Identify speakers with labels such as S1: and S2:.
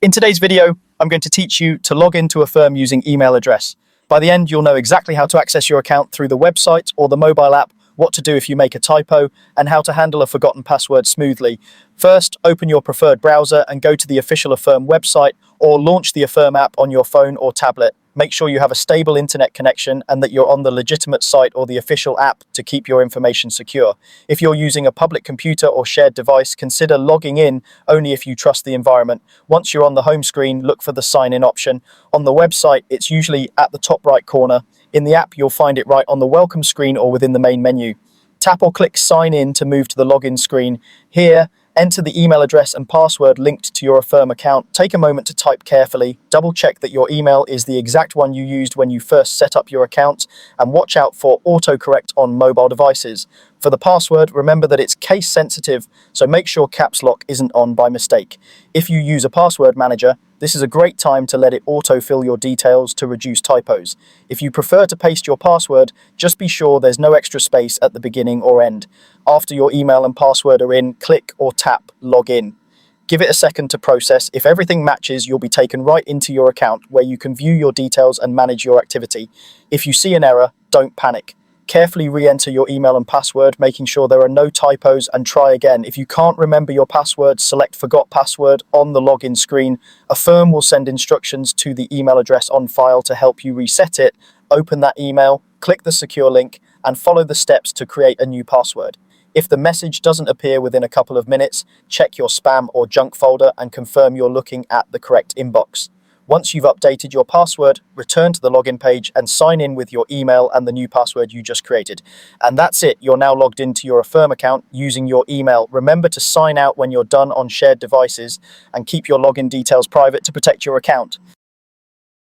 S1: In today's video, I'm going to teach you to log into Affirm using email address. By the end, you'll know exactly how to access your account through the website or the mobile app, what to do if you make a typo, and how to handle a forgotten password smoothly. First, open your preferred browser and go to the official Affirm website or launch the Affirm app on your phone or tablet. Make sure you have a stable internet connection and that you're on the legitimate site or the official app to keep your information secure. If you're using a public computer or shared device, consider logging in only if you trust the environment. Once you're on the home screen, look for the sign in option. On the website, it's usually at the top right corner. In the app, you'll find it right on the welcome screen or within the main menu. Tap or click sign in to move to the login screen. Here, enter the email address and password linked to your Affirm account. Take a moment to type carefully. Double check that your email is the exact one you used when you first set up your account, and watch out for autocorrect on mobile devices. For the password, remember that it's case sensitive, so make sure caps lock isn't on by mistake. If you use a password manager, this is a great time to let it autofill your details to reduce typos. If you prefer to paste your password, just be sure there's no extra space at the beginning or end. After your email and password are in, click or tap Login. Give it a second to process. If everything matches, you'll be taken right into your account where you can view your details and manage your activity. If you see an error, don't panic. Carefully re-enter your email and password, making sure there are no typos, and try again. If you can't remember your password, select Forgot Password on the login screen. Affirm will send instructions to the email address on file to help you reset it. Open that email, click the secure link, and follow the steps to create a new password. If the message doesn't appear within a couple of minutes, check your spam or junk folder and confirm you're looking at the correct inbox. Once you've updated your password, return to the login page and sign in with your email and the new password you just created. And that's it, you're now logged into your Affirm account using your email. Remember to sign out when you're done on shared devices and keep your login details private to protect your account.